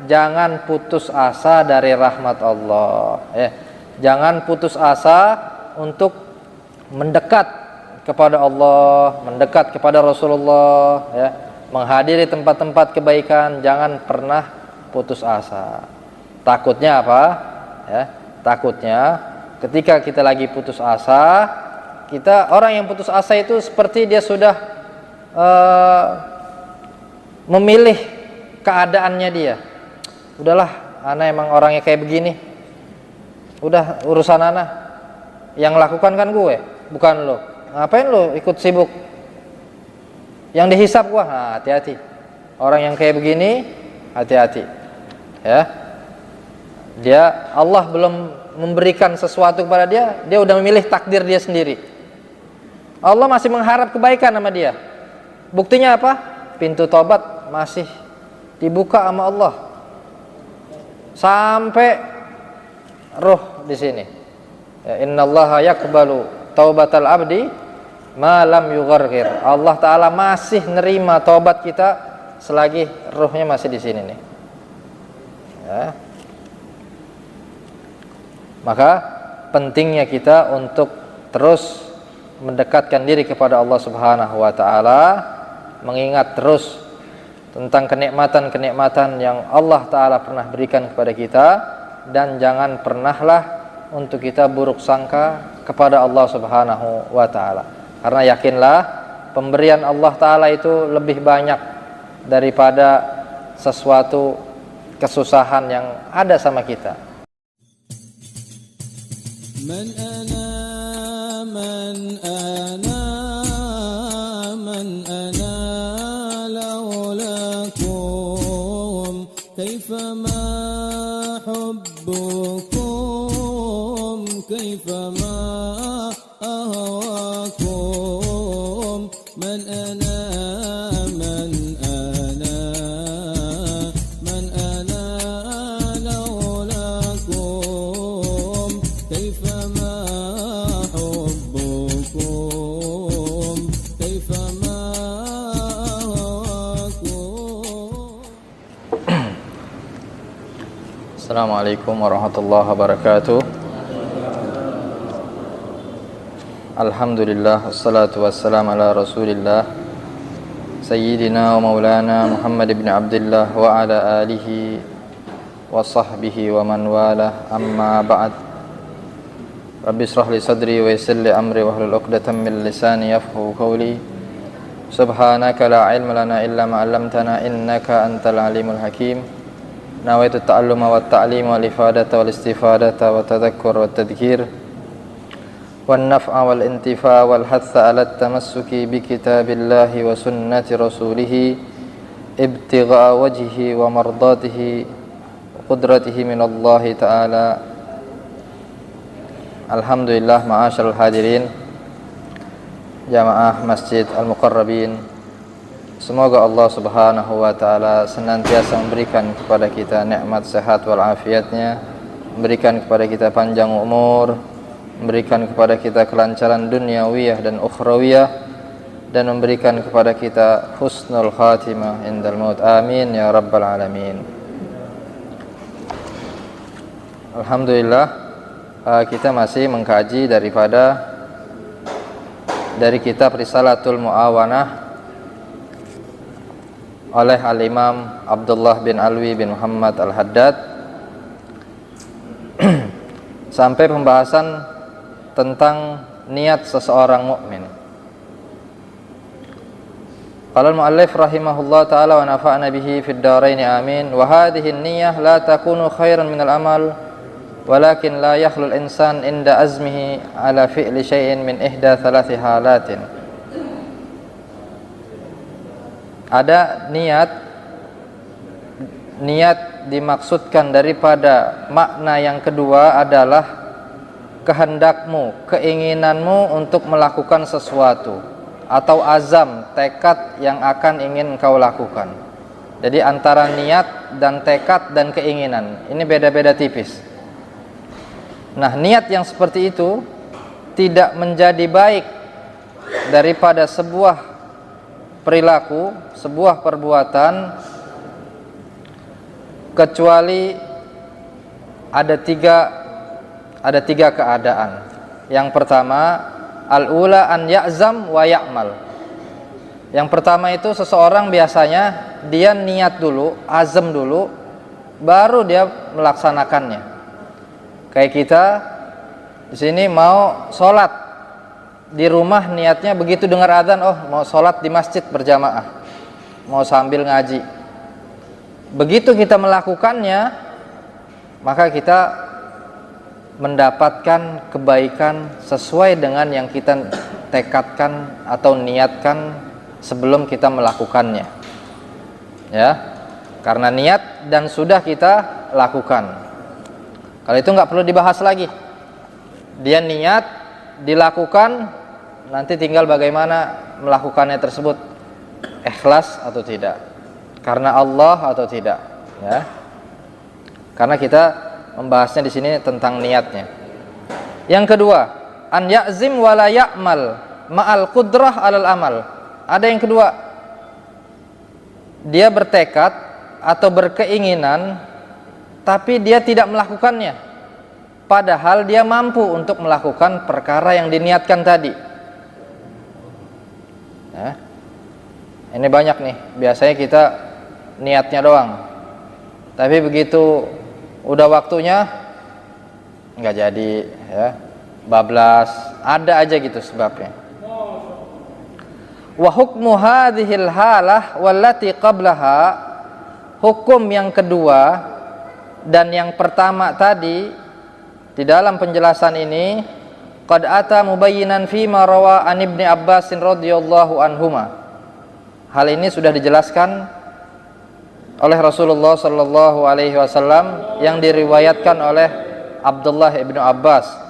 jangan putus asa dari rahmat Allah. Jangan putus asa untuk mendekat kepada Allah, mendekat kepada Rasulullah, menghadiri tempat-tempat kebaikan. Jangan pernah putus asa. Takutnya apa? Takutnya ketika kita lagi putus asa, orang yang putus asa itu seperti dia sudah memilih keadaannya dia. Udahlah, ana emang orangnya kayak begini. Udah urusan ana. Yang lakukan kan gue, bukan lo. Ngapain lo ikut sibuk? Yang dihisap gua. Nah, hati-hati. Orang yang kayak begini, hati-hati. Allah belum memberikan sesuatu kepada dia, dia udah memilih takdir dia sendiri. Allah masih mengharap kebaikan sama dia. Buktinya apa? Pintu tobat masih dibuka sama Allah. Sampai roh di sini. Innallaha yaqbalu taubatal abdi ma lam yugharghir. Allah taala masih nerima taubat kita selagi ruhnya masih di sini nih. Maka pentingnya kita untuk terus mendekatkan diri kepada Allah Subhanahu wa taala, mengingat terus tentang kenikmatan-kenikmatan yang Allah taala pernah berikan kepada kita, dan jangan pernahlah untuk kita buruk sangka kepada Allah Subhanahu wa taala. Karena yakinlah pemberian Allah taala itu lebih banyak daripada sesuatu kesusahan yang ada sama kita. Man ana laulakum kaifama hubbukum kaifama ahwakum man ana laulakum kaifama hubbukum kaifama ahwakum. Assalamualaikum warahmatullahi wabarakatuh. Alhamdulillah, wassalatu wassalamu ala rasulillah Sayyidina wa maulana Muhammad ibn Abdullah wa ala alihi wa sahbihi wa man wala, amma ba'd. Rabbi israh li sadri wa yassir li amri wa hlul 'uqdatam min lisani yafqahu qawli. Subhanaka la ilma lana illa ma 'allamtana innaka antal alimul hakim. Nawaitu ta'alluma wa ta'lima wal ifadata wal istifadata wa tadhakkur wa tadhkir wan naf'a wal intifa wal hatha ala tamassuki bi kitabillahi wa sunnati rasulih ibtigha wajhihi wa mardatihi wa qudratihi min Allah ta'ala. Alhamdulillah, ma'asyarul hadirin jamaah Masjid Al-Muqarrabin, semoga Allah Subhanahu wa taala senantiasa memberikan kepada kita nikmat sehat wal afiatnya, memberikan kepada kita panjang umur, memberikan kepada kita kelancaran duniawiyah dan ukhrawiyah, dan memberikan kepada kita husnul khatimah indal maut. Amin ya rabbal alamin. Alhamdulillah, kita masih mengkaji dari kitab Risalatul Mu'awanah oleh Al-Imam Abdullah bin Alwi bin Muhammad Al-Haddad, sampai pembahasan tentang niat seseorang mukmin. Qala al-muallif rahimahullah ta'ala wa nafa'na bihi fid dharain amin. Wa hadhihi an-niyyah la takunu khairan min al-amal, walakin la yakhlu al-insan inda azmihi ala fi'li shay'in min ihda thalathi halatin. Ada niat dimaksudkan daripada makna yang kedua adalah kehendakmu, keinginanmu untuk melakukan sesuatu, atau azam, tekad yang akan ingin kau lakukan. Jadi antara niat dan tekad dan keinginan ini beda-beda tipis. Nah, niat yang seperti itu tidak menjadi baik daripada sebuah perilaku, sebuah perbuatan kecuali ada tiga keadaan. Yang pertama, al-ula an ya'zam wa ya'mal. Yang pertama itu seseorang biasanya dia niat dulu, azam dulu, baru dia melaksanakannya. Kayak kita di sini mau sholat di rumah, niatnya begitu dengar adzan, oh mau sholat di masjid berjamaah, mau sambil ngaji. Begitu kita melakukannya, maka kita mendapatkan kebaikan sesuai dengan yang kita tekadkan atau niatkan sebelum kita melakukannya, ya, karena niat dan sudah kita lakukan. Kalau itu nggak perlu dibahas lagi, dia niat, dilakukan, nanti tinggal bagaimana melakukannya tersebut, ikhlas atau tidak, karena Allah atau tidak, ya. Karena kita membahasnya di sini tentang niatnya. Yang kedua, an ya'zim wa la ya'mal ma'al qudrah 'alal amal. Ada yang kedua, dia bertekad atau berkeinginan tapi dia tidak melakukannya, padahal dia mampu untuk melakukan perkara yang diniatkan tadi. Ya. Ini banyak nih, biasanya kita niatnya doang, tapi begitu udah waktunya nggak jadi, ya, bablas, ada aja gitu sebabnya. Wa hukmu hadhil halah wallati qablaha, hukum yang kedua dan yang pertama tadi di dalam penjelasan ini, qad ata mubayyinan fi ma rawa an Ibnu Abbas radhiyallahu anhuma. Hal ini sudah dijelaskan oleh Rasulullah sallallahu alaihi wasallam yang diriwayatkan oleh Abdullah ibnu Abbas.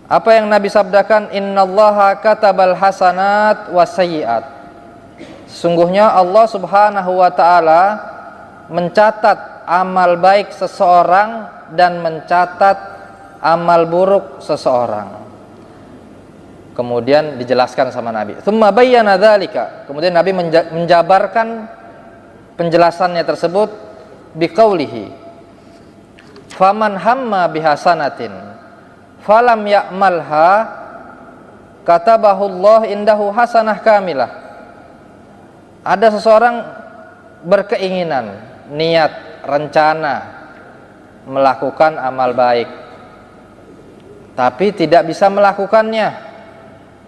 Apa yang Nabi sabdakan? Innallaha katabal hasanat wasayyiat. Sesungguhnya Allah Subhanahu wa taala mencatat amal baik seseorang dan mencatat amal buruk seseorang. Kemudian dijelaskan sama Nabi. Tsumma bayyana dzalika. Kemudian Nabi menjabarkan penjelasannya tersebut biqaulihi, faman hamma bihasanatin falam ya'malha katabahu Allah indahu hasanah kamilah. Ada seseorang berkeinginan, niat, rencana melakukan amal baik tapi tidak bisa melakukannya,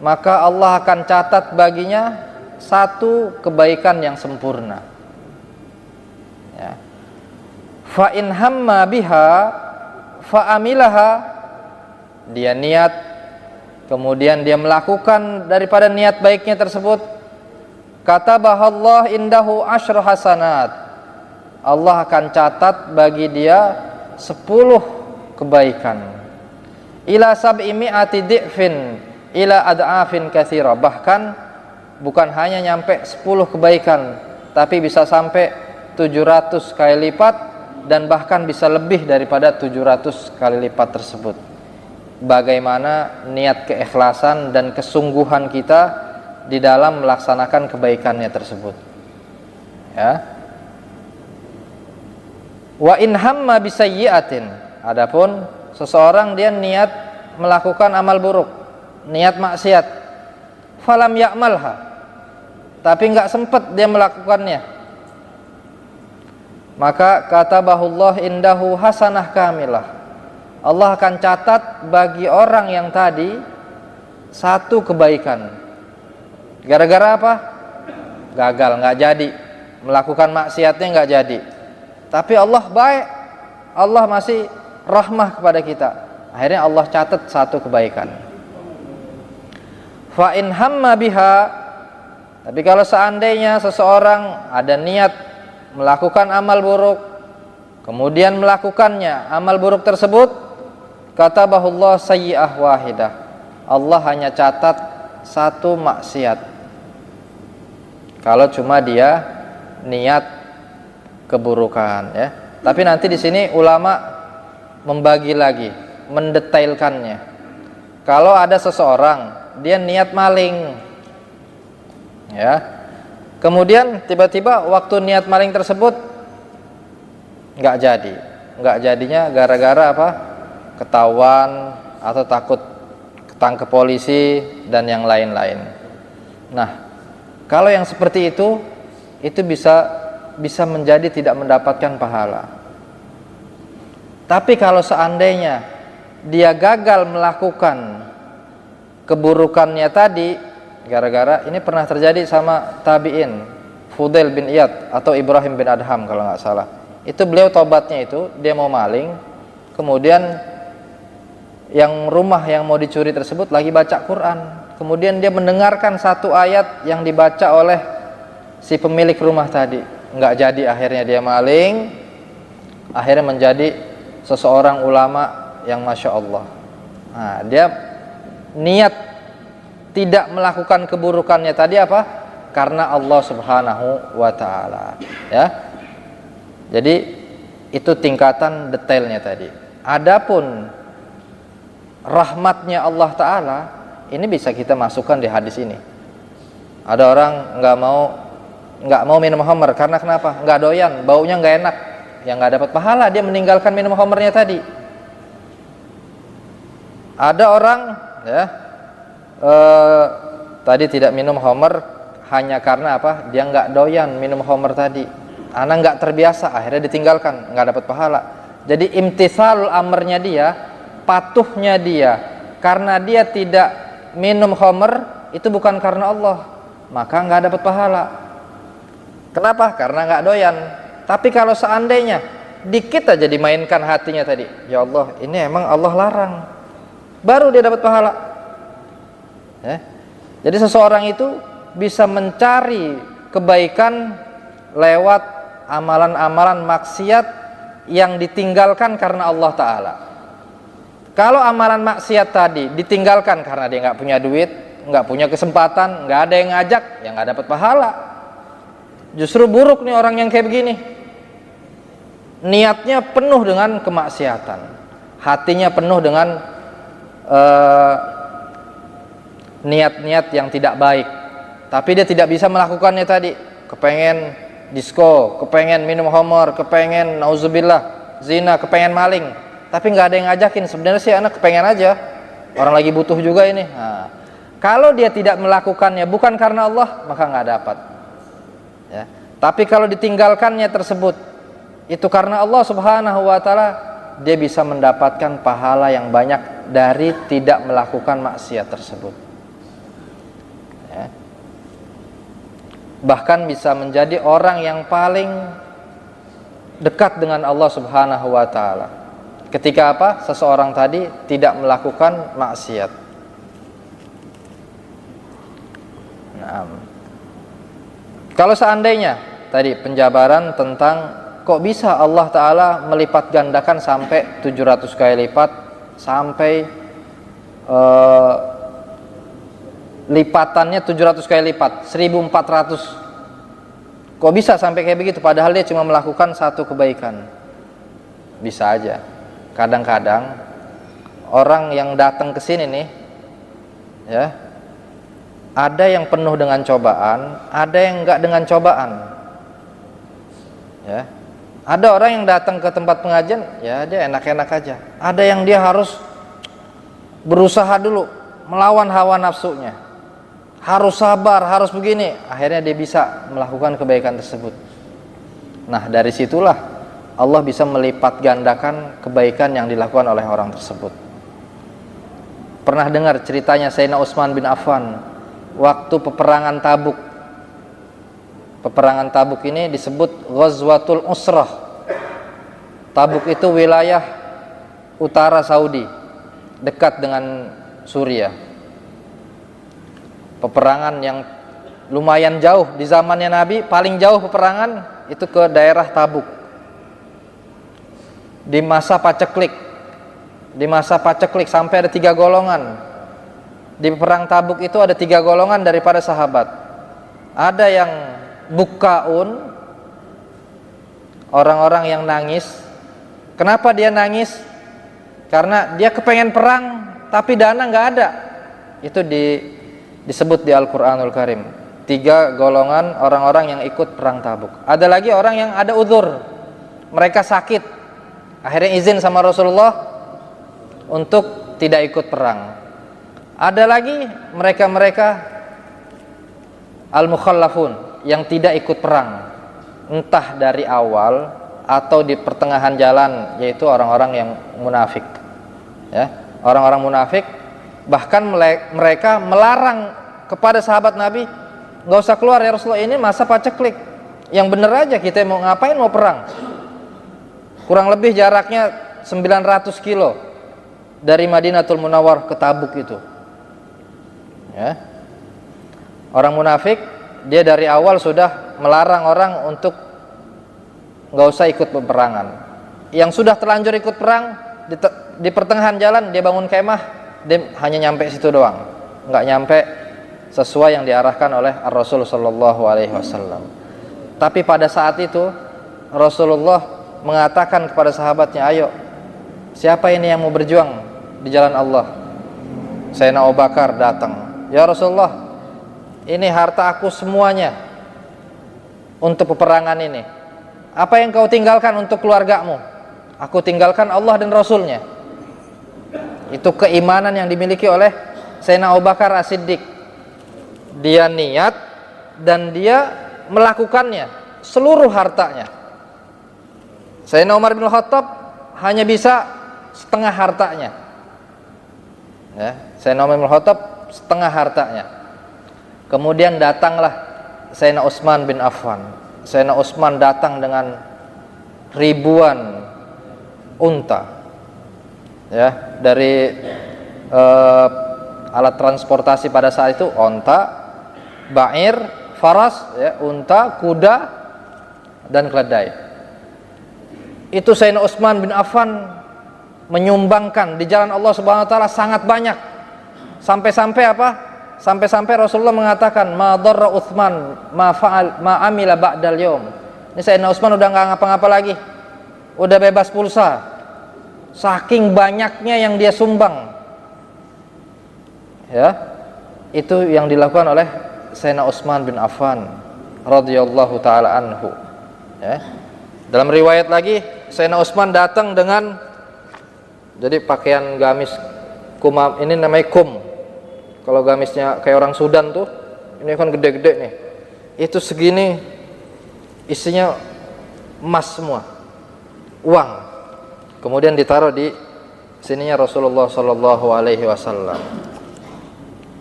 maka Allah akan catat baginya satu kebaikan yang sempurna, ya. Fa in hamma biha fa amilaha, dia niat kemudian dia melakukan daripada niat baiknya tersebut, katabahallah indahu asyru hasanat, Allah akan catat bagi dia 10 kebaikan, ila sab'i mi'ati di'fin ila ad'afin katsira, bahkan bukan hanya nyampe 10 kebaikan tapi bisa sampai 700 kali lipat dan bahkan bisa lebih daripada 700 kali lipat tersebut. Bagaimana niat keikhlasan dan kesungguhan kita di dalam melaksanakan kebaikannya tersebut, ya. Wa in hamma bisayyi'atin, adapun seseorang dia niat melakukan amal buruk, niat maksiat, falam ya'malha, tapi enggak sempat dia melakukannya, maka katabahullah indahu hasanah kamilah, Allah akan catat bagi orang yang tadi satu kebaikan. Gara-gara apa? Gagal, nggak jadi melakukan maksiatnya, nggak jadi. Tapi Allah baik, Allah masih rahmah kepada kita. Akhirnya Allah catat satu kebaikan. Fa in hamma biha, tapi kalau seandainya seseorang ada niat melakukan amal buruk, kemudian melakukannya, amal buruk tersebut, katabahullah sayyi'ah wahidah, Allah hanya catat satu maksiat. Kalau cuma dia niat keburukan, ya. Tapi nanti di sini ulama membagi lagi, mendetailkannya. Kalau ada seseorang dia niat maling, ya, kemudian tiba-tiba waktu niat maling tersebut nggak jadi. Nggak jadinya gara-gara apa? Ketahuan atau takut ketangkep polisi dan yang lain-lain. Nah, kalau yang seperti itu bisa menjadi tidak mendapatkan pahala. Tapi kalau seandainya dia gagal melakukan keburukannya tadi, gara-gara ini pernah terjadi sama tabi'in Fudail bin Iyad atau Ibrahim bin Adham kalau nggak salah. Itu beliau tobatnya itu dia mau maling, kemudian yang rumah yang mau dicuri tersebut lagi baca Quran, kemudian dia mendengarkan satu ayat yang dibaca oleh si pemilik rumah tadi. Nggak jadi, akhirnya dia maling, akhirnya menjadi seseorang ulama yang Masya Allah. Nah, dia niat tidak melakukan keburukannya tadi apa? Karena Allah Subhanahu wa Ta'ala, ya. Jadi itu tingkatan detailnya tadi. Adapun rahmatnya Allah Ta'ala, ini bisa kita masukkan di hadis ini. Ada orang nggak mau minum khamr karena kenapa? Nggak doyan, baunya nggak enak, yang nggak dapat pahala dia meninggalkan minum khamrnya tadi. Ada orang ya tadi tidak minum khamr hanya karena apa? Dia nggak doyan minum khamr tadi. Anak nggak terbiasa, akhirnya ditinggalkan, nggak dapat pahala. Jadi imtithalul amrnya dia, patuhnya dia, karena dia tidak minum khamr itu bukan karena Allah, maka nggak dapat pahala. Kenapa? Karena nggak doyan. Tapi kalau seandainya dikit aja dimainkan hatinya tadi, ya Allah, ini emang Allah larang, baru dia dapat pahala. Jadi seseorang itu bisa mencari kebaikan lewat amalan-amalan maksiat yang ditinggalkan karena Allah Ta'ala. Kalau amalan maksiat tadi ditinggalkan karena dia nggak punya duit, nggak punya kesempatan, nggak ada yang ngajak, ya nggak dapat pahala. Justru buruk nih orang yang kayak begini. Niatnya penuh dengan kemaksiatan, hatinya penuh dengan niat-niat yang tidak baik, tapi dia tidak bisa melakukannya tadi. Kepengen disko, kepengen minum khamr, kepengen nauzubillah zina, kepengen maling, tapi nggak ada yang ngajakin. Sebenarnya sih anak kepengen aja, orang lagi butuh juga ini. Nah, kalau dia tidak melakukannya bukan karena Allah, maka nggak dapat. Ya. Tapi kalau ditinggalkannya tersebut itu karena Allah Subhanahu wa Ta'ala, dia bisa mendapatkan pahala yang banyak dari tidak melakukan maksiat tersebut. Ya. Bahkan bisa menjadi orang yang paling dekat dengan Allah Subhanahu wa Ta'ala ketika apa? Seseorang tadi tidak melakukan maksiat. Nah, kalau seandainya tadi penjabaran tentang kok bisa Allah Ta'ala melipat gandakan sampai 700 kali lipat, sampai lipatannya 700 kali lipat, 1400. Kok bisa sampai kayak begitu? Padahal dia cuma melakukan satu kebaikan. Bisa aja. Kadang-kadang orang yang datang ke sini nih, ya, ada yang penuh dengan cobaan, ada yang enggak dengan cobaan. Ya. Ada orang yang datang ke tempat pengajian, ya dia enak-enak aja. Ada yang dia harus berusaha dulu melawan hawa nafsunya, harus sabar, harus begini, akhirnya dia bisa melakukan kebaikan tersebut. Nah, dari situlah Allah bisa melipat gandakan kebaikan yang dilakukan oleh orang tersebut. Pernah dengar ceritanya Sayyidina Utsman bin Affan waktu peperangan Tabuk. Peperangan Tabuk ini disebut Ghazwatul Usrah. Tabuk itu wilayah utara Saudi, dekat dengan Suriah. Peperangan yang lumayan jauh di zamannya Nabi, paling jauh peperangan itu ke daerah Tabuk. Di masa paceklik sampai ada 3 golongan. Di perang Tabuk itu ada 3 golongan daripada sahabat. Ada yang bukaun, orang-orang yang nangis. Kenapa dia nangis? Karena dia kepengen perang tapi dana nggak ada. Itu disebut di Al-Quranul Karim. 3 golongan orang-orang yang ikut perang Tabuk. Ada lagi orang yang ada uzur. mereka sakit, akhirnya izin sama Rasulullah untuk tidak ikut perang. Ada lagi mereka-mereka al-mukhallafun yang tidak ikut perang, entah dari awal atau di pertengahan jalan, yaitu orang-orang yang munafik. Ya, orang-orang munafik, bahkan mereka melarang kepada sahabat Nabi, nggak usah keluar ya Rasulullah, ini masa paceklik, yang bener aja kita mau ngapain, mau perang. Kurang lebih jaraknya 900 kilo dari Madinatul Munawwar ke Tabuk itu. Ya. Orang munafik, dia dari awal sudah melarang orang untuk nggak usah ikut peperangan. Yang sudah terlanjur ikut perang, di pertengahan jalan dia bangun kemah, dia hanya nyampe situ doang, nggak nyampe sesuai yang diarahkan oleh Rasul Shallallahu Alaihi Wasallam. Tapi pada saat itu Rasulullah mengatakan kepada sahabatnya, ayo, siapa ini yang mau berjuang di jalan Allah? Sayyidina Abu Bakar datang, ya Rasulullah, ini harta aku semuanya untuk peperangan ini. Apa yang kau tinggalkan untuk keluargamu? Aku tinggalkan Allah dan Rasulnya. Itu keimanan yang dimiliki oleh Sayyidina Abu Bakar As-Siddiq. Dia niat dan dia melakukannya seluruh hartanya. Sayyidina Umar bin Khattab hanya bisa setengah hartanya. Ya, Sayyidina Umar bin Khattab setengah hartanya. Kemudian datanglah Sayyidina Utsman bin Affan. Sayyidina Utsman datang dengan ribuan unta. Ya, dari alat transportasi pada saat itu, onta, ba'ir, faras, ya, unta, kuda, dan keledai. Itu Sayyidina Utsman bin Affan menyumbangkan di jalan Allah Subhanahu wa taala sangat banyak. Sampai-sampai apa? Sampai-sampai Rasulullah mengatakan, ma dharra Utsman ma fa'al ma amila ba'dal yaum. Ini Sayyidina Utsman udah enggak ngapa-ngapa lagi. Udah bebas pulsa. Saking banyaknya yang dia sumbang. Ya. Itu yang dilakukan oleh Sayyidina Utsman bin Affan radhiyallahu taala anhu. Ya. Dalam riwayat lagi, Sayyidina Utsman datang dengan, jadi pakaian gamis kumam, ini namanya kum. Kalau gamisnya kayak orang Sudan tuh, ini kan gede-gede nih. Itu segini, isinya emas semua, uang. Kemudian ditaruh di sininya Rasulullah Shallallahu Alaihi Wasallam.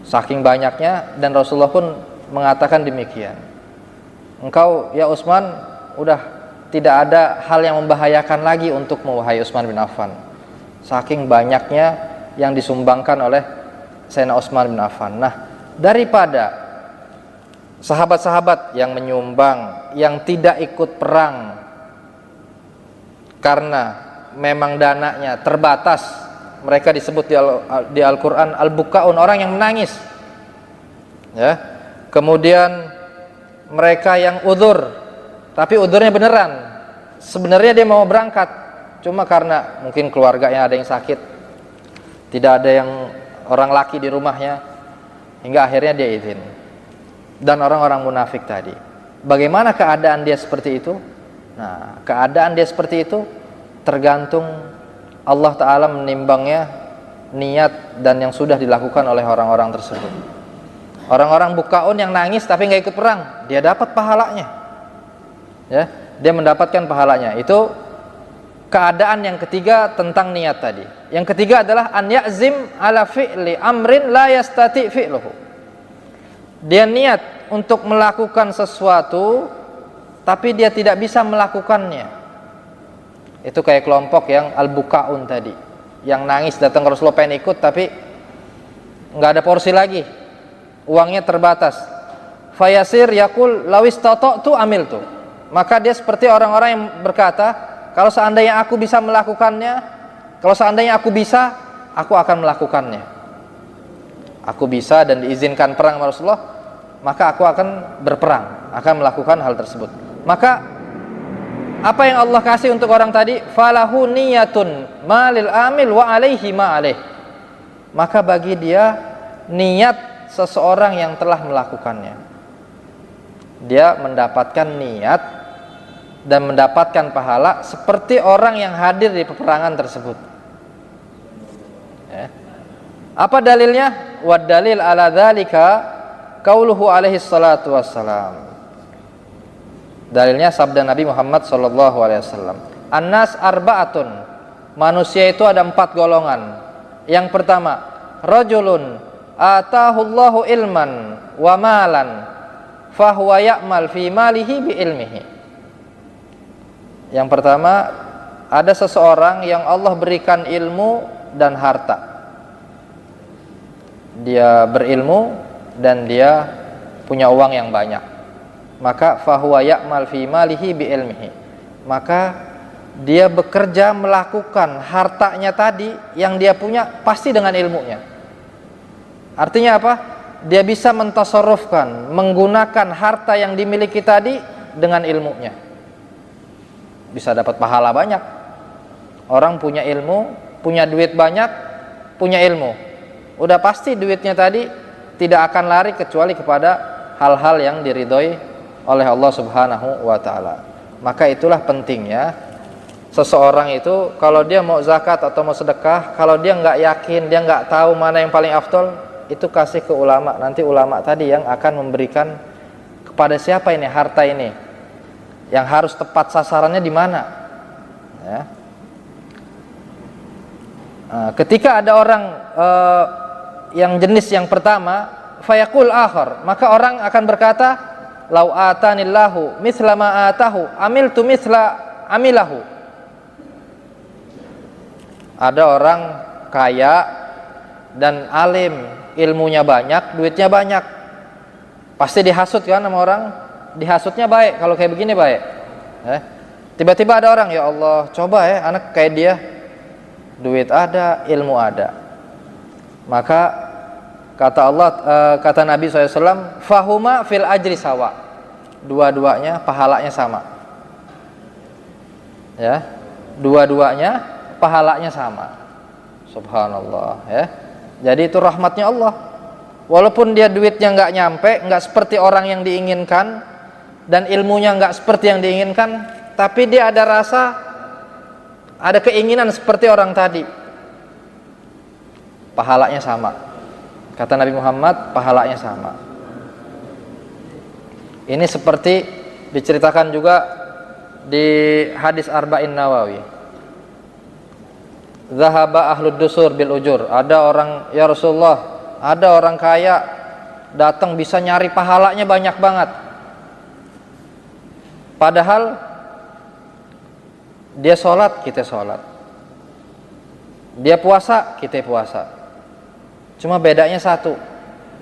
Saking banyaknya, dan Rasulullah pun mengatakan demikian. Engkau ya Utsman, udah tidak ada hal yang membahayakan lagi untukmu wahai Utsman bin Affan. Saking banyaknya yang disumbangkan oleh Sayyidina Utsman bin Affan. Nah, daripada sahabat-sahabat yang menyumbang, yang tidak ikut perang karena memang dananya terbatas, mereka disebut di Al-Quran al-bukaun, orang yang menangis. Ya. Kemudian mereka yang udzur, tapi udzurnya beneran, sebenarnya dia mau berangkat, cuma karena mungkin keluarganya ada yang sakit, tidak ada yang orang laki di rumahnya, hingga akhirnya dia izin. Dan orang-orang munafik tadi, bagaimana keadaan dia seperti itu? Nah, keadaan dia seperti itu tergantung Allah Ta'ala menimbangnya niat dan yang sudah dilakukan oleh orang-orang tersebut. Orang-orang bukaun yang nangis tapi nggak ikut perang, dia dapat pahalanya. Ya, dia mendapatkan pahalanya. Itu keadaan yang ketiga tentang niat tadi. Yang ketiga adalah an ya'zim ala fi'li amrin la yastati fi'luhu. Dia niat untuk melakukan sesuatu tapi dia tidak bisa melakukannya. Itu kayak kelompok yang al-bukaun tadi, yang nangis datang ke Rasulullah pengen ikut tapi nggak ada porsi lagi, uangnya terbatas. Fayasir yakul lawis toto tu amil tu. Maka dia seperti orang-orang yang berkata, kalau seandainya aku bisa melakukannya, kalau seandainya aku bisa, aku akan melakukannya. Aku bisa dan diizinkan perang sama Rasulullah, maka aku akan berperang, akan melakukan hal tersebut. Maka apa yang Allah kasih untuk orang tadi? Falahu niyatun malil amil wa alaihi ma alaih. Maka bagi dia niat seseorang yang telah melakukannya. Dia mendapatkan niat dan mendapatkan pahala seperti orang yang hadir di peperangan tersebut. Ya. Apa dalilnya? Wa dalil ala dzalika qauluhu alaihi salatu wassalam. Dalilnya sabda Nabi Muhammad sallallahu alaihi wasallam. An-nas arba'atun. Manusia itu ada 4 golongan. Yang pertama, rajulun atahullahu ilman wa malan fahuwa ya'mal fi malihi bi ilmihi. Yang pertama, ada seseorang yang Allah berikan ilmu dan harta. Dia berilmu dan dia punya uang yang banyak. Maka fahuwa ya'mal fi malihi bi ilmihi. Maka dia bekerja melakukan hartanya tadi yang dia punya pasti dengan ilmunya. Artinya apa? Dia bisa mentasarrufkan, menggunakan harta yang dimiliki tadi dengan ilmunya. Bisa dapat pahala banyak. Orang punya ilmu, punya duit banyak, punya ilmu. Udah pasti duitnya tadi tidak akan lari kecuali kepada hal-hal yang diridhoi oleh Allah Subhanahu wa taala. Maka itulah pentingnya seseorang itu kalau dia mau zakat atau mau sedekah, kalau dia nggak yakin, dia nggak tahu mana yang paling afdol, itu kasih ke ulama. Nanti ulama tadi yang akan memberikan kepada siapa ini harta ini, yang harus tepat sasarannya di mana. Ya. Ketika ada orang yang jenis yang pertama, fayaqul akhar, maka orang akan berkata, lau atanillahu mithla ma atahu amiltu mithla amilahu. Ada orang kaya dan alim, ilmunya banyak, duitnya banyak, pasti dihasut kan sama orang. Dihasutnya baik, kalau kayak begini baik. Tiba-tiba ada orang, ya Allah, coba ya anak kayak dia, duit ada, ilmu ada. Maka kata Allah, kata Nabi SAW, fahuma fil ajri sawa. Dua-duanya pahalanya sama. Ya, dua-duanya pahalanya sama. Subhanallah, ya. Jadi itu rahmatnya Allah. Walaupun dia duitnya nggak nyampe, nggak seperti orang yang diinginkan, dan ilmunya nggak seperti yang diinginkan, tapi dia ada rasa, ada keinginan seperti orang tadi. Pahalanya sama. Kata Nabi Muhammad, pahalanya sama. Ini seperti diceritakan juga di hadis Arba'in Nawawi. Zahaba ahlud dusur bil ujur. Ada orang, ya Rasulullah, ada orang kaya datang bisa nyari pahalanya banyak banget. Padahal dia sholat, kita sholat. Dia puasa, kita puasa. Cuma bedanya satu,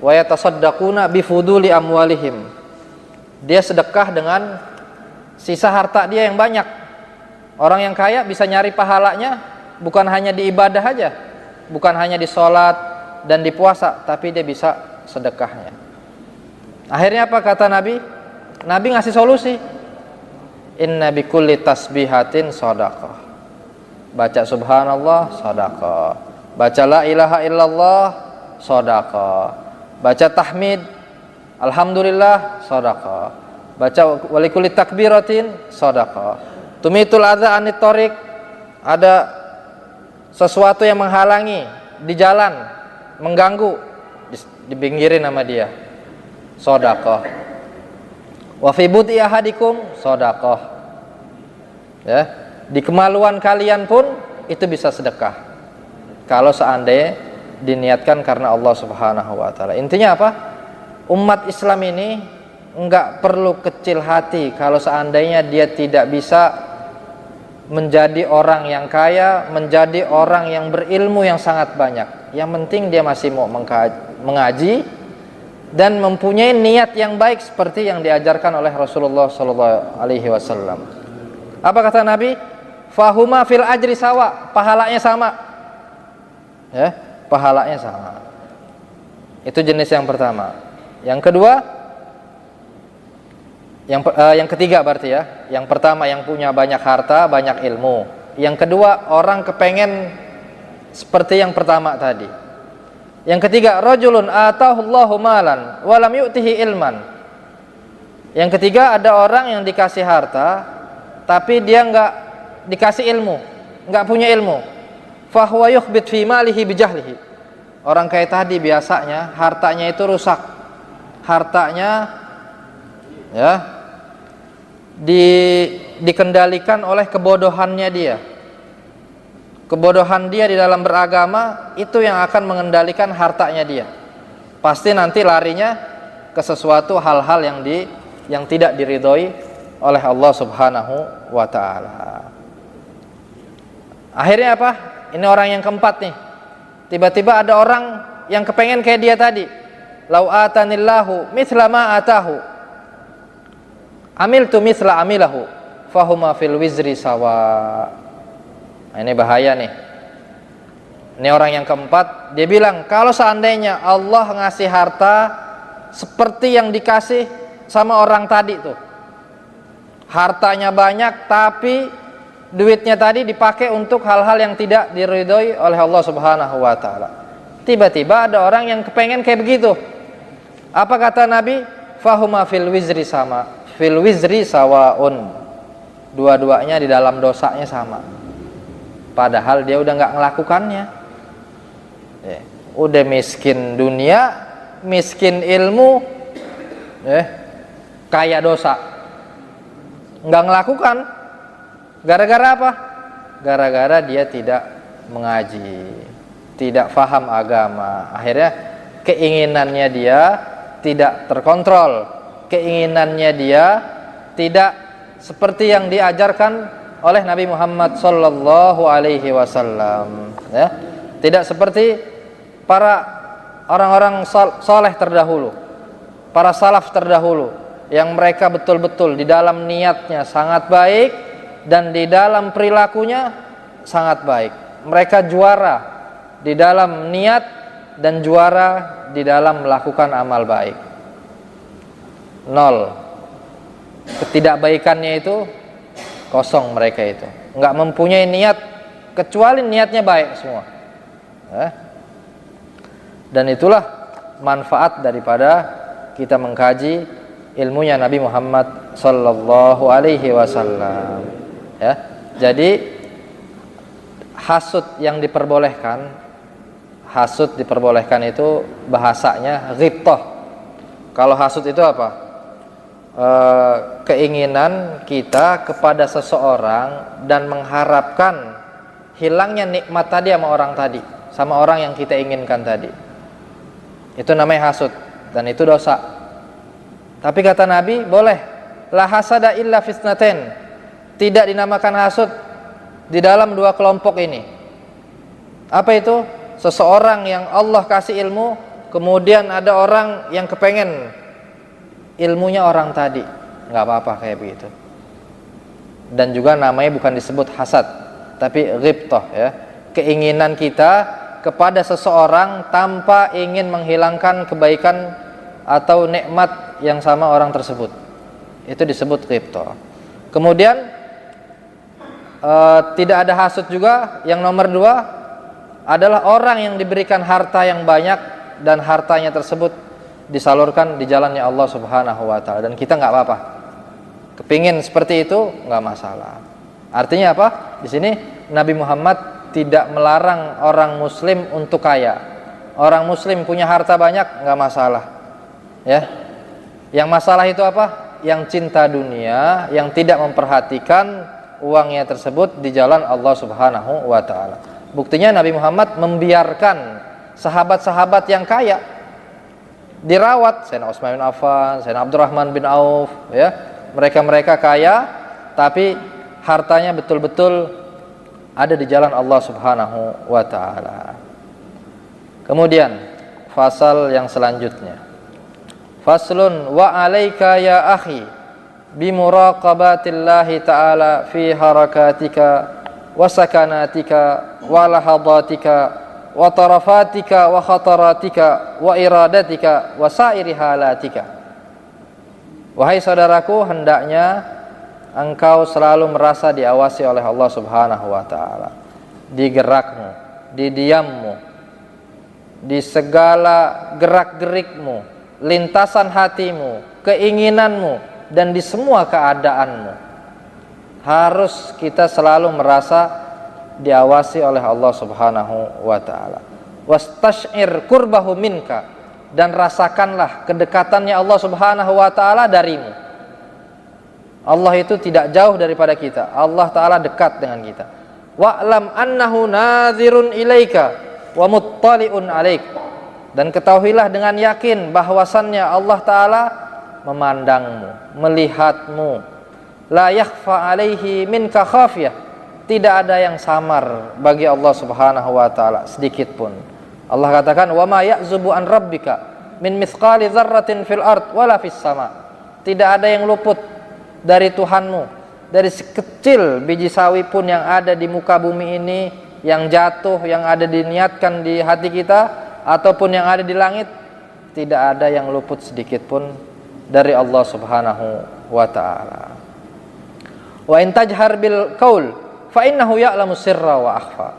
wa yatasaddaquna bifuduli amwalihim. Dia sedekah dengan sisa harta dia yang banyak. Orang yang kaya bisa nyari pahalanya bukan hanya di ibadah aja, bukan hanya di sholat dan di puasa, tapi dia bisa sedekahnya. Akhirnya apa kata Nabi? Nabi ngasih solusi. Inna bikulli tasbihatin shadaqah. Baca subhanallah, shadaqah. Baca la ilaha illallah, shadaqah. Baca tahmid, alhamdulillah, shadaqah. Baca walikulli takbiratin, shadaqah. Tumitul adza anit thoriq, ada sesuatu yang menghalangi di jalan, mengganggu, dipinggirin sama dia, shadaqah. Wa fi bud'i ahadikum, shadaqah. Ya, di kemaluan kalian pun itu bisa sedekah. Kalau seandainya diniatkan karena Allah Subhanahu wa taala. Intinya apa? Umat Islam ini enggak perlu kecil hati kalau seandainya dia tidak bisa menjadi orang yang kaya, menjadi orang yang berilmu yang sangat banyak. Yang penting dia masih mau mengaji dan mempunyai niat yang baik seperti yang diajarkan oleh Rasulullah sallallahu alaihi wasallam. Apa kata Nabi? Fahuma fil ajri sawa, pahalanya sama. Ya, pahalanya sama. Itu jenis yang pertama. Yang kedua, yang ketiga berarti ya. Yang pertama yang punya banyak harta, banyak ilmu. Yang kedua, orang kepengen seperti yang pertama tadi. Yang ketiga, rajulun atahullahu malan wa lam yu'tihi ilman. Yang ketiga, ada orang yang dikasih harta tapi dia nggak dikasih ilmu, nggak punya ilmu, fahuwa yukhbit fi malihi bijahlihi. Orang kayak tadi biasanya hartanya itu rusak, hartanya ya dikendalikan oleh kebodohannya dia. Kebodohan dia di dalam beragama itu yang akan mengendalikan hartanya dia. Pasti nanti larinya ke sesuatu hal-hal yang tidak diridhoi oleh Allah Subhanahu wa taala. Akhirnya apa? Ini orang yang keempat nih. Tiba-tiba ada orang yang kepengen kayak dia tadi. Lau atanillahu mithla ma atahu, amiltu mithla amilahu, fahuma fil wizri sawa. Nah, ini bahaya nih. Ini orang yang keempat, dia bilang kalau seandainya Allah ngasih harta seperti yang dikasih sama orang tadi tuh, hartanya banyak tapi duitnya tadi dipakai untuk hal-hal yang tidak diridhoi oleh Allah Subhanahu wa taala. Tiba-tiba ada orang yang kepengen kayak begitu. Apa kata Nabi? Fahuma fil wizri sama, fil wizri sawaun. Dua-duanya di dalam dosanya sama. Padahal dia udah nggak ngelakukannya. Udah miskin dunia, miskin ilmu, kaya dosa. Nggak ngelakukan. Gara-gara apa? Gara-gara dia tidak mengaji, tidak faham agama. Akhirnya keinginannya dia tidak terkontrol, keinginannya dia tidak seperti yang diajarkan oleh Nabi Muhammad sallallahu alaihi wasallam, ya. Tidak seperti para orang-orang saleh terdahulu, para salaf terdahulu yang mereka betul-betul di dalam niatnya sangat baik dan di dalam perilakunya sangat baik. Mereka juara di dalam niat dan juara di dalam melakukan amal baik. Nol. Ketidakbaikannya itu kosong, mereka itu nggak mempunyai niat kecuali niatnya baik semua. Dan itulah manfaat daripada kita mengkaji ilmunya Nabi Muhammad sallallahu alaihi wasallam, ya. Jadi hasud yang diperbolehkan, hasud diperbolehkan itu bahasanya ghibtah. Kalau hasud itu apa? Keinginan kita kepada seseorang dan mengharapkan hilangnya nikmat tadi sama orang tadi, sama orang yang kita inginkan tadi. Itu namanya hasud dan itu dosa. Tapi kata Nabi, boleh. La hasada illa fitnaten. Tidak dinamakan hasud di dalam dua kelompok ini. Apa itu? Seseorang yang Allah kasih ilmu, kemudian ada orang yang kepengen ilmunya orang tadi, nggak apa-apa kayak begitu. Dan juga namanya bukan disebut hasad, tapi ghibtah, ya. Keinginan kita kepada seseorang tanpa ingin menghilangkan kebaikan atau nikmat yang sama orang tersebut, itu disebut ghibtah. Kemudian tidak ada hasud juga. Yang nomor dua adalah orang yang diberikan harta yang banyak dan hartanya tersebut disalurkan di jalannya Allah Subhanahu wa taala, dan kita nggak apa-apa. Kepingin seperti itu nggak masalah. Artinya apa? Di sini Nabi Muhammad tidak melarang orang muslim untuk kaya. Orang muslim punya harta banyak nggak masalah, ya. Yang masalah itu apa? Yang cinta dunia, yang tidak memperhatikan uangnya tersebut di jalan Allah Subhanahu wa taala. Buktinya Nabi Muhammad membiarkan sahabat-sahabat yang kaya dirawat, Sayyidina Utsman bin Affan, Sayyidina Abdurrahman bin Auf, ya. Mereka kaya tapi hartanya betul-betul ada di jalan Allah Subhanahu wa taala. Kemudian fasal yang selanjutnya. Faslun wa 'alaika ya akhi bi muraqabatillahi ta'ala fi harakatika wa sakanatika wa lahadatika wa tarafatika wa khataratika wa iradatika wa sairi halatika. Wahai saudaraku, hendaknya engkau selalu merasa diawasi oleh Allah Subhanahu wa taala, di gerakmu, di diammu, di segala gerak-gerikmu, lintasan hatimu, keinginanmu, dan di semua keadaanmu. Harus kita selalu merasa diawasi oleh Allah Subhanahu wa taala. Wastash'ir qurbahu minka, dan rasakanlah kedekatannya Allah Subhanahu wa taala darimu. Allah itu tidak jauh daripada kita. Allah taala dekat dengan kita. Wa'lam annahu nadhirun ilaika wa muttali'un 'alaik. Dan ketahuilah dengan yakin bahwasannya Allah taala memandangmu, melihatmu. La yakhfa 'alaihi minka khafiyah. Tidak ada yang samar bagi Allah Subhanahu wa taala sedikit pun. Allah katakan, "Wa ma ya'zubu an rabbika min mithqali dzarratin fil ard wala fis sama." Tidak ada yang luput dari Tuhanmu, dari sekecil biji sawi pun yang ada di muka bumi ini, yang jatuh, yang ada diniatkan di hati kita, ataupun yang ada di langit, tidak ada yang luput sedikit pun dari Allah Subhanahu wa taala. Wa in tajhar bil qaul fa innahu ya'lamu sirra wa akhfa.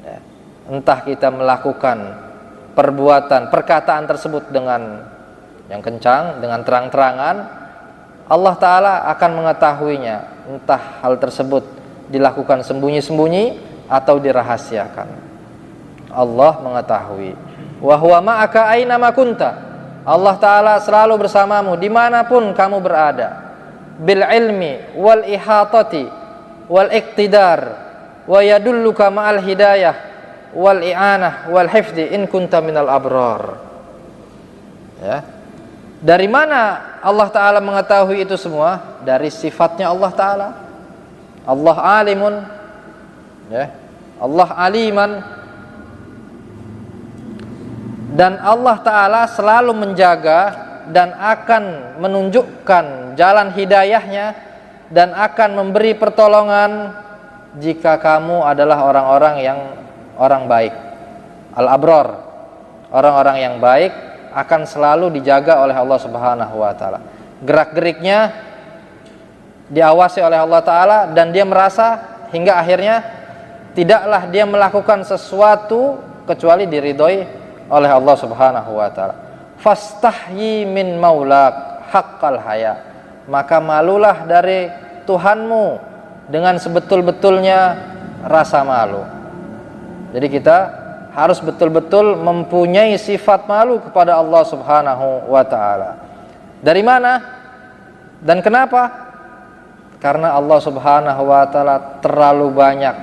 Ya. Entah kita melakukan perbuatan, perkataan tersebut dengan yang kencang, dengan terang-terangan, Allah Ta'ala akan mengetahuinya. Entah hal tersebut dilakukan sembunyi-sembunyi atau dirahasiakan, Allah mengetahui. Wa huwa ma'aka aina ma kunta. Allah Ta'ala selalu bersamamu dimanapun kamu berada. Bil ilmi wal ihatati wal iqtidar wa yadulluka ma'al hidayah wal i'anah wal hifdi in kunta minal abrar. Ya. Dari mana Allah Ta'ala mengetahui itu semua? Dari sifatnya Allah Ta'ala. Allah alimun, ya. Allah aliman. Dan Allah Ta'ala selalu menjaga dan akan menunjukkan jalan hidayahnya dan akan memberi pertolongan jika kamu adalah orang baik. Al-abrar, orang-orang yang baik akan selalu dijaga oleh Allah Subhanahu wa taala. Gerak-geriknya diawasi oleh Allah Ta'ala, dan dia merasa hingga akhirnya tidaklah dia melakukan sesuatu kecuali diridhoi oleh Allah Subhanahu wa taala. Fastahyi min maulak haqqal haya. Maka malulah dari Tuhanmu dengan sebetul-betulnya rasa malu. Jadi kita harus betul-betul mempunyai sifat malu kepada Allah Subhanahu wa taala. Dari mana dan kenapa? Karena Allah Subhanahu wa taala terlalu banyak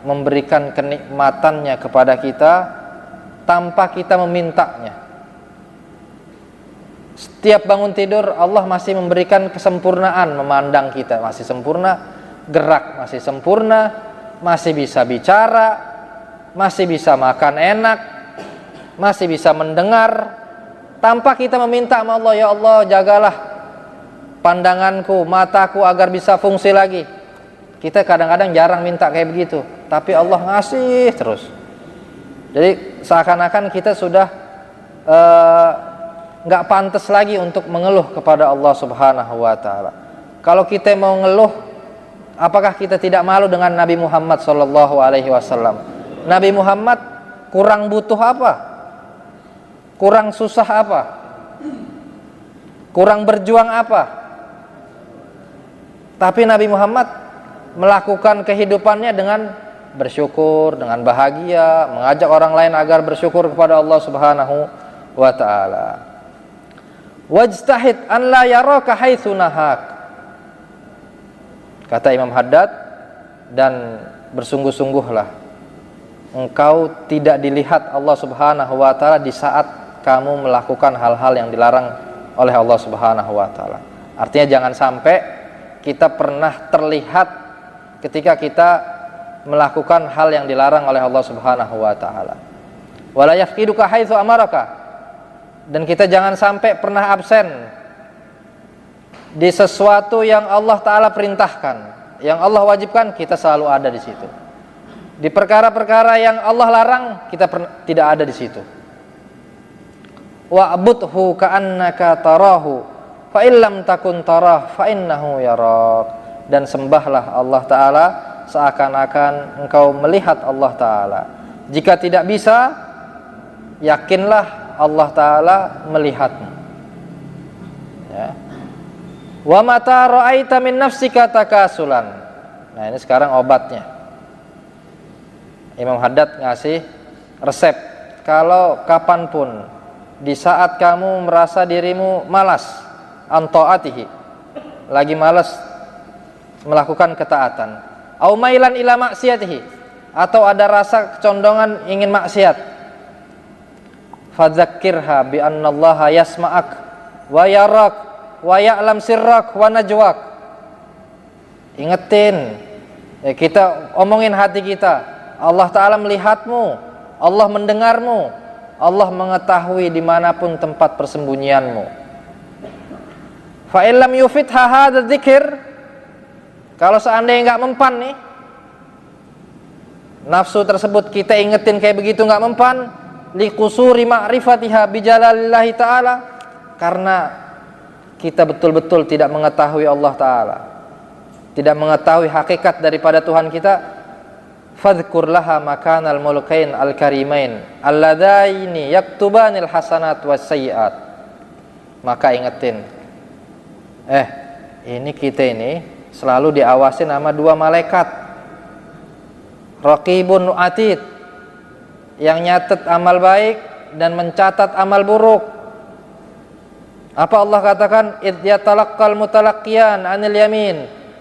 memberikan kenikmatannya kepada kita tanpa kita memintanya. Setiap bangun tidur Allah masih memberikan kesempurnaan, memandang kita masih sempurna, gerak masih sempurna, masih bisa bicara, masih bisa makan enak, masih bisa mendengar, tanpa kita meminta sama Allah, ya Allah jagalah pandanganku, mataku agar bisa fungsi lagi. Kita kadang-kadang jarang minta kayak begitu, tapi Allah ngasih terus. Jadi seakan-akan kita sudah nggak pantas lagi untuk mengeluh kepada Allah Subhanahu wa taala. Kalau kita mau ngeluh, apakah kita tidak malu dengan Nabi Muhammad sallallahu alaihi wasallam? Nabi Muhammad kurang butuh apa? Kurang susah apa? Kurang berjuang apa? Tapi Nabi Muhammad melakukan kehidupannya dengan bersyukur, dengan bahagia, mengajak orang lain agar bersyukur kepada Allah Subhanahu wa taala. Wajtahid an la yaraka haitsu nahak. Kata Imam Haddad, dan bersungguh-sungguhlah engkau tidak dilihat Allah Subhanahu wa taala di saat kamu melakukan hal-hal yang dilarang oleh Allah Subhanahu wa taala. Artinya jangan sampai kita pernah terlihat ketika kita melakukan hal yang dilarang oleh Allah Subhanahu wa taala. Wala yafqiduka haitsu amaraka. Dan kita jangan sampai pernah absen di sesuatu yang Allah Ta'ala perintahkan, yang Allah wajibkan, kita selalu ada di situ. Di perkara-perkara yang Allah larang, kita tidak ada di situ. Wa'budhu ka'annaka tarahu fa illam takun tarah fa innahu yarak. Dan sembahlah Allah Ta'ala seakan-akan engkau melihat Allah Ta'ala. Jika tidak bisa, yakinlah Allah Ta'ala melihatmu. Ya. Wa mata ra'aita min nafsika takasulan. Nah, ini sekarang obatnya. Imam Haddad ngasih resep. Kalau kapanpun di saat kamu merasa dirimu malas an ta'atihi, lagi malas melakukan ketaatan, au mailan ila maksiatihi, atau ada rasa kecondongan ingin maksiat, fadzakirha bi annallaha yasma'ak wa yarak wa ya'lam sirrak wa najwak. Ingetin, kita omongin hati kita, Allah Ta'ala melihatmu, Allah mendengarmu, Allah mengetahui dimanapun tempat persembunyianmu. Fa illam yufitha hadza dzikr, kalau seandainya nggak mempan nih nafsu tersebut, kita ingetin kayak begitu nggak mempan, liqusuri ma'rifatiha bijalalillahi ta'ala, karena kita betul-betul tidak mengetahui Allah Ta'ala, tidak mengetahui hakikat daripada Tuhan kita. Fadhkur laha makanal mulkain al-karimain alladaini yaktubanil hasanat was sayyiat. Maka ingetin, ini kita ini selalu diawasi sama dua malaikat, Raqibun Atid, yang nyatet amal baik dan mencatat amal buruk. Apa Allah katakan? Idh yatalaqqal mutalaqqiyan 'anil yamin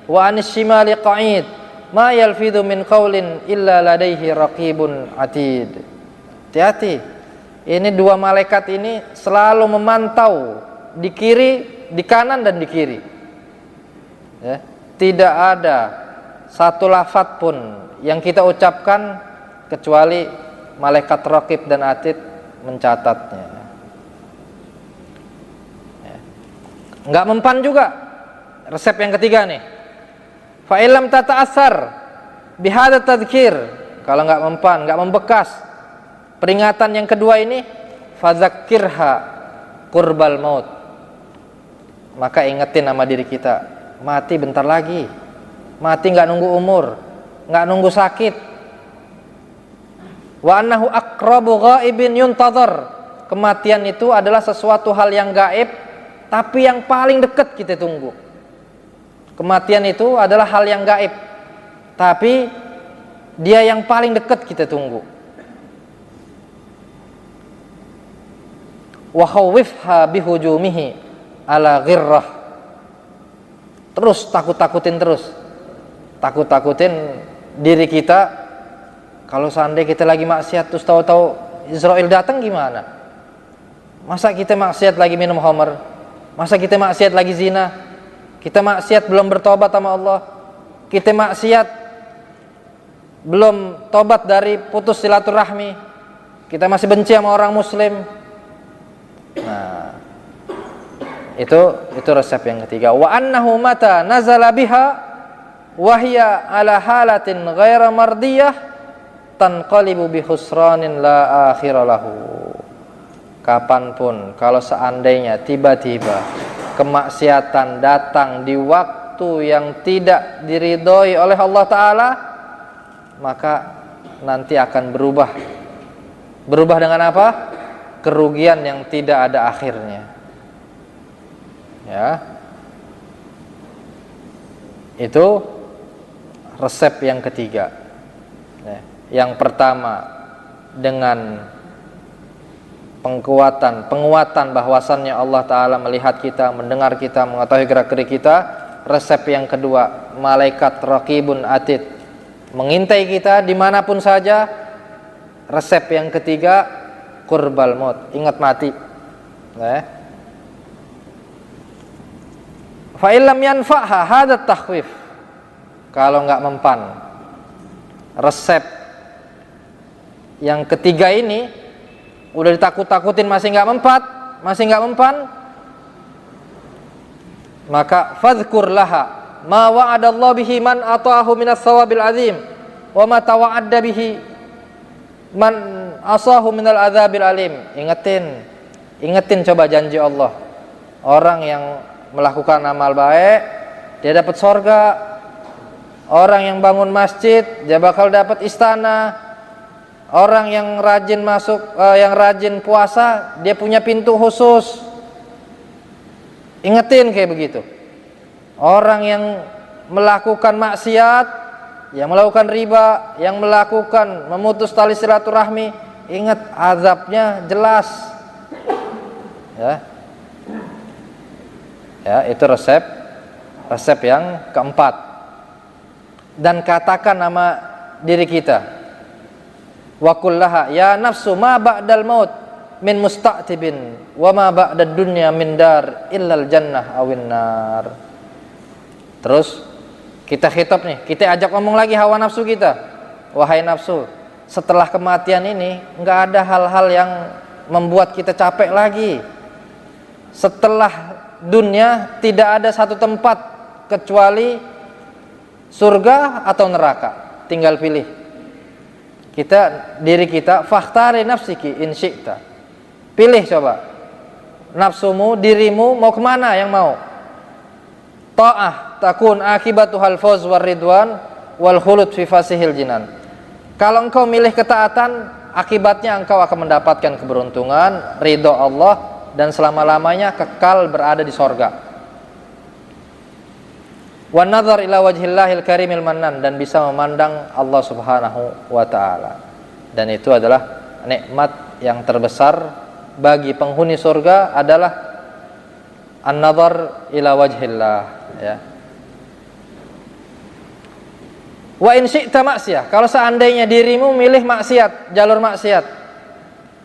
wa 'anis shimali qa'id ma yalfidhu min qaulin illa ladaihi raqibun atid. Hati-hati, ini dua malaikat ini selalu memantau di kiri, di kanan dan di kiri, ya. Tidak ada satu lafaz pun yang kita ucapkan kecuali malaikat raqib dan atid mencatatnya, ya. Enggak mempan juga resep yang ketiga nih. Fa illam tata'assar bihadza tadhkir, kalau enggak mempan, enggak membekas peringatan yang kedua ini, fadzakirha qurbal maut, maka ingetin sama diri kita, mati bentar lagi, mati enggak nunggu umur, enggak nunggu sakit. Wa annahu aqrabu ghaibin yuntazar, kematian itu adalah sesuatu hal yang gaib tapi yang paling dekat kita tunggu. Kematian itu adalah hal yang gaib, tapi dia yang paling dekat kita tunggu. Wa khawifha bihujumihi ala ghirrah, terus takut-takutin terus, takut-takutin diri kita. Kalau seandainya kita lagi maksiat terus tahu-tahu Israel datang gimana? Masa kita maksiat lagi minum khamar? Masa kita maksiat lagi zina? Kita maksiat belum bertobat sama Allah, kita maksiat belum tobat dari putus silaturahmi, kita masih benci sama orang muslim. Nah, itu resep yang ketiga. Wa annahu mata nazala biha wa hiya ala halatin ghaira mardiyah tanqalibu bi khusranin la akhira lahu. Kapanpun kalau seandainya tiba-tiba kemaksiatan datang di waktu yang tidak diridhoi oleh Allah Ta'ala, maka nanti akan berubah dengan apa? Kerugian yang tidak ada akhirnya, ya. Itu resep yang ketiga. Yang pertama dengan penguatan bahwasannya Allah Ta'ala melihat kita, mendengar kita, mengetahui gerak-gerik kita. Resep yang kedua, malaikat raqibun atid mengintai kita dimanapun saja. Resep yang ketiga, qurbal maut, ingat mati. Fa illam yanfa'ha hadza takhwif, kalau enggak mempan resep yang ketiga ini, udah ditakut-takutin masih nggak mempan, maka fadhkur laha ma wa'adallahu bihi man ata'ahu minas sawabil azim wa ma tawa'adda bihi man asahu minal adzabil alim. Ingetin coba janji Allah, orang yang melakukan amal baik dia dapat surga, orang yang bangun masjid dia bakal dapat istana, orang yang rajin yang rajin puasa, dia punya pintu khusus. Ingetin kayak begitu. Orang yang melakukan maksiat, yang melakukan riba, yang melakukan memutus tali silaturahmi, ingat azabnya jelas. Ya, itu resep yang keempat. Dan katakan nama diri kita, wa kullaha ya nafsu ma ba'dal maut min musta'tibin wa ma ba'dad dunya min dar illal jannah awin nar. Terus kita khitab nih, kita ajak ngomong lagi hawa nafsu kita. Wahai nafsu, setelah kematian ini enggak ada hal-hal yang membuat kita capek lagi. Setelah dunia tidak ada satu tempat kecuali surga atau neraka. Tinggal pilih. Diri kita fakhtari nafsiki in syi'ta. Pilih coba. Nafsumu, dirimu mau kemana yang mau? Ta'ah takun akibatuhal fawz war ridwan wal khulud fi fasihil jinan. Kalau engkau milih ketaatan, akibatnya engkau akan mendapatkan keberuntungan, ridho Allah, dan selama-lamanya kekal berada di sorga. Wan nazar ila wajhillahil karimil mannan, dan bisa memandang Allah Subhanahu wa taala. Dan itu adalah nikmat yang terbesar bagi penghuni surga, adalah an-nazar ila wajhillah, ya. Wa in syi'ta maksiyah, kalau seandainya dirimu milih maksiat, jalur maksiat,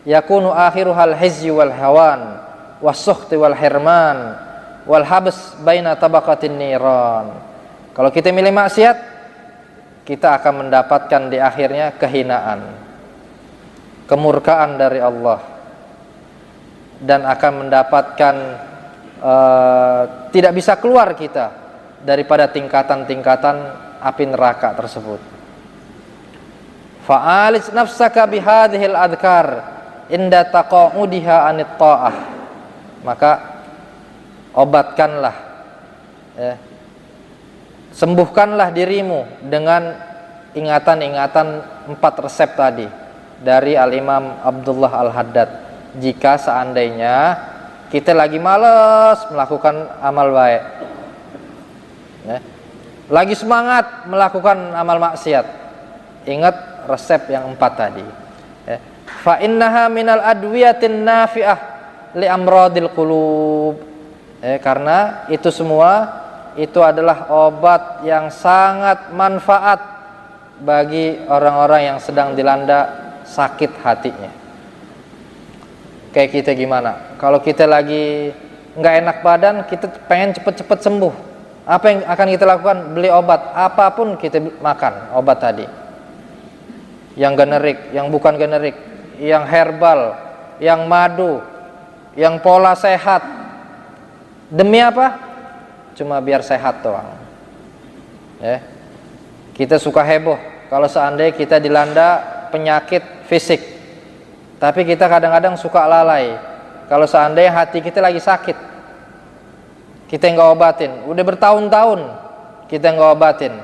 yakunu akhiruhal hizyi wal hawan was-sukhti wal hirman wal habs baina tabaqatin niran. Kalau kita milih maksiat, kita akan mendapatkan di akhirnya kehinaan, kemurkaan dari Allah, dan akan mendapatkan tidak bisa keluar kita daripada tingkatan-tingkatan api neraka tersebut. Fa'alij nafsaka bihadhil adhkar inda taqa'udiha anit ta'ah. Maka obatkanlah, ya, sembuhkanlah dirimu dengan ingatan-ingatan 4 resep tadi dari Al-Imam Abdullah Al-Haddad. Jika seandainya kita lagi malas melakukan amal baik, ya, lagi semangat melakukan amal maksiat, ingat resep yang 4 tadi, ya. Fa innaha minal adwiyatin nafi'ah li amradil qulub, karena itu semua itu adalah obat yang sangat manfaat bagi orang-orang yang sedang dilanda sakit hatinya. Kayak kita gimana? Kalau kita lagi nggak enak badan, kita pengen cepet-cepet sembuh. Apa yang akan kita lakukan? Beli obat. Apapun kita makan obat tadi. Yang generik, yang bukan generik, yang herbal, yang madu, yang pola sehat. Demi apa? Cuma biar sehat doang. Ya. Kita suka heboh kalau seandainya kita dilanda penyakit fisik. Tapi kita kadang-kadang suka lalai kalau seandainya hati kita lagi sakit, kita nggak obatin. Udah bertahun-tahun kita nggak obatin,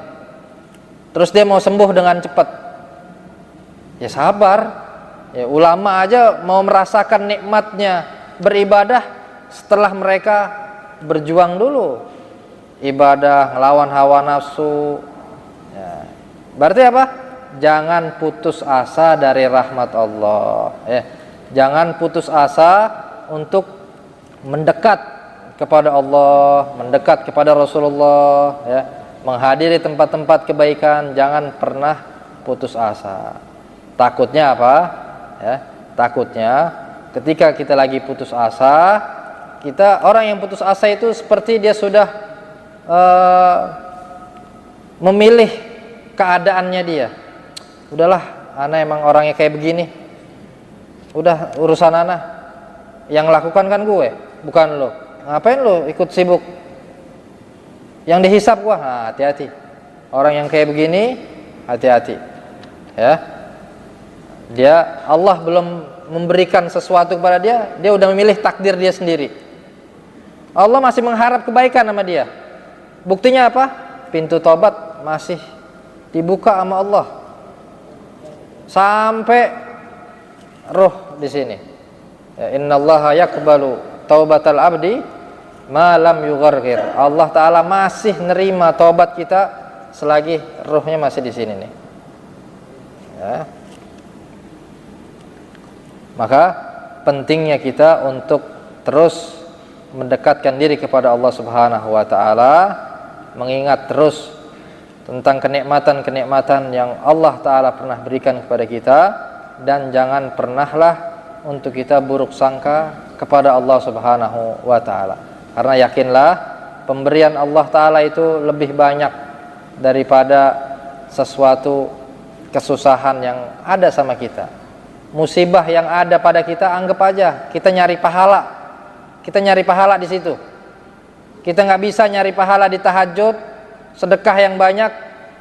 terus dia mau sembuh dengan cepat. Ya sabar. Ya, ulama aja mau merasakan nikmatnya beribadah setelah mereka berjuang dulu. Ibadah, ngelawan hawa nafsu. Ya. Berarti apa? Jangan putus asa dari rahmat Allah, ya. Jangan putus asa untuk mendekat kepada Allah, mendekat kepada Rasulullah, ya. Menghadiri tempat-tempat kebaikan. Jangan pernah putus asa. Takutnya apa? Ya, takutnya ketika kita lagi putus asa, orang yang putus asa itu seperti dia sudah memilih keadaannya dia. Udahlah, ana emang orangnya kayak begini. Udah urusan ana. Yang lakukan kan gue, bukan lo. Ngapain lo ikut sibuk? Yang dihisap gua, nah, hati-hati. Orang yang kayak begini, hati-hati. Ya. Allah belum memberikan sesuatu kepada dia, dia udah memilih takdir dia sendiri. Allah masih mengharap kebaikan sama dia. Buktinya apa? Pintu tobat masih dibuka sama Allah. Sampai roh di sini. Ya, innallaha yaqbalu taubatal abdi ma lam yugharghir. Allah Ta'ala masih nerima taubat kita selagi ruhnya masih di sini nih. Ya. Maka pentingnya kita untuk terus mendekatkan diri kepada Allah Subhanahu wa Ta'ala, mengingat terus tentang kenikmatan-kenikmatan yang Allah Ta'ala pernah berikan kepada kita, dan jangan pernahlah untuk kita buruk sangka kepada Allah Subhanahu wa Ta'ala, karena yakinlah pemberian Allah Ta'ala itu lebih banyak daripada sesuatu kesusahan yang ada sama kita. Musibah yang ada pada kita, anggap aja kita nyari pahala. Kita nyari pahala di situ. Kita nggak bisa nyari pahala di tahajud, sedekah yang banyak.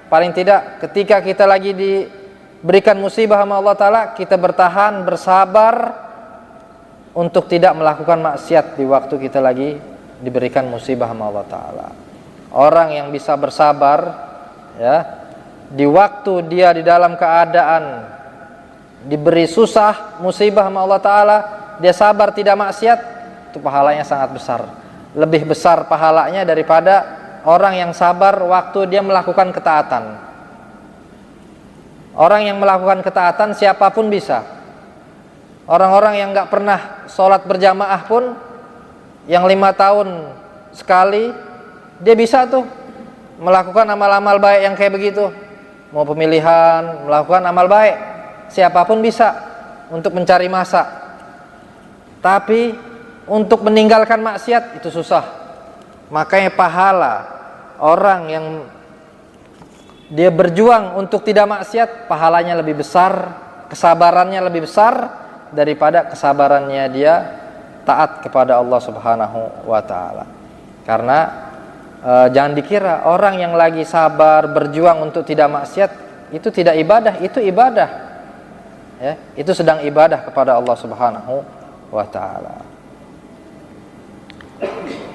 Paling tidak ketika kita lagi diberikan musibah sama Allah Ta'ala, kita bertahan, bersabar untuk tidak melakukan maksiat di waktu kita lagi diberikan musibah sama Allah Ta'ala. Orang yang bisa bersabar, ya, di waktu dia di dalam keadaan diberi susah, musibah sama Allah Ta'ala, dia sabar tidak maksiat, itu pahalanya sangat besar. Lebih besar pahalanya daripada orang yang sabar waktu dia melakukan ketaatan. Orang yang melakukan ketaatan siapapun bisa. Orang-orang yang gak pernah sholat berjamaah pun, yang 5 tahun sekali, dia bisa tuh melakukan amal-amal baik yang kayak begitu. Mau pemilihan, melakukan amal baik, siapapun bisa untuk mencari masa. Tapi untuk meninggalkan maksiat itu susah. Makanya pahala orang yang dia berjuang untuk tidak maksiat, pahalanya lebih besar, kesabarannya lebih besar daripada kesabarannya dia taat kepada Allah Subhanahu wa Ta'ala. Karena jangan dikira orang yang lagi sabar berjuang untuk tidak maksiat itu tidak ibadah, itu ibadah. Ya, itu sedang ibadah kepada Allah Subhanahu wa Ta'ala.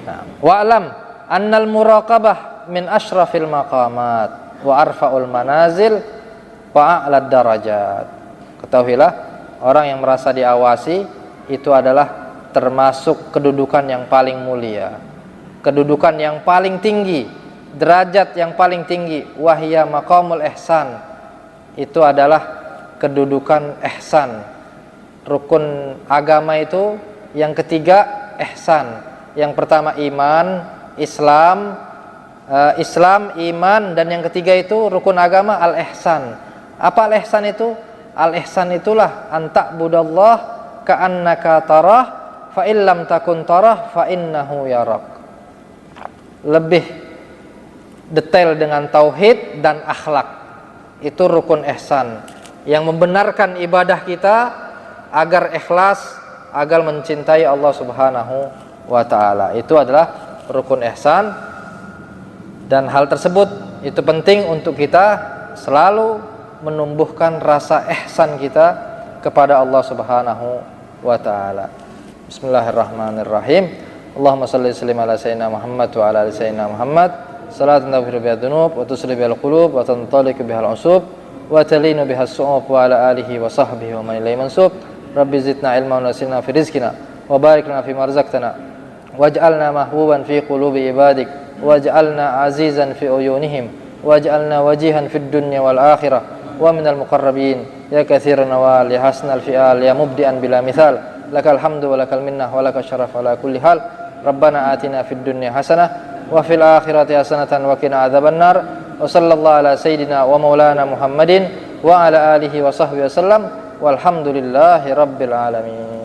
Nah, wa'lam annal muraqabah min asyrafil maqamat wa arfa'ul manazil wa a'lad darajat. Ketahuilah, orang yang merasa diawasi itu adalah termasuk kedudukan yang paling mulia, kedudukan yang paling tinggi, derajat yang paling tinggi. Wahya maqamul ihsan, itu adalah kedudukan ihsan. Rukun agama itu yang ketiga ihsan. Yang pertama iman, Islam, iman, dan yang ketiga itu rukun agama al-ihsan. Apa al-ihsan itu? Al-ihsan itulah anta'budallah ka'annaka tarah fa illam takun tarah fa innahu yarak. Lebih detail dengan tauhid dan akhlak. Itu rukun ihsan yang membenarkan ibadah kita agar ikhlas, agar mencintai Allah Subhanahu wa Ta'ala. Itu adalah rukun ihsan, dan hal tersebut itu penting untuk kita selalu menumbuhkan rasa ihsan kita kepada Allah Subhanahu wa Ta'ala. Bismillahirrahmanirrahim. Allahumma salli sallim ala sayyidina Muhammad wa ala ali sayyidina Muhammad. Salatan taghfiru biha dzunub wa tusli bihal qulub wa tantaliqu bihal usub wa talinu bihas su'ub wa ala alihi wa sahbihi wa man ilayhi mansub. Rabbi zidna ilman wa nasirna fi rizqina wa barik lana fi ma razaqtana waj'alna mahbuban fi qulubi ibadik waj'alna azizan fi uyunihim waj'alna wajihan fid dunya wal akhirah wa minal muqarrabin ya katsiran nawal ya hasnal fi'al ya mubdi'an bila mithal lakal hamdu wa lakal minnah wa lakal syaraf ala kulli hal. Rabbana atina fid dunya hasanah wa fil akhirati hasanatan wa qina adzabannar. Wa sallallahu ala sayyidina wa maulana Muhammadin wa ala alihi wa sahbihi wasallam walhamdulillahi rabbil alamin.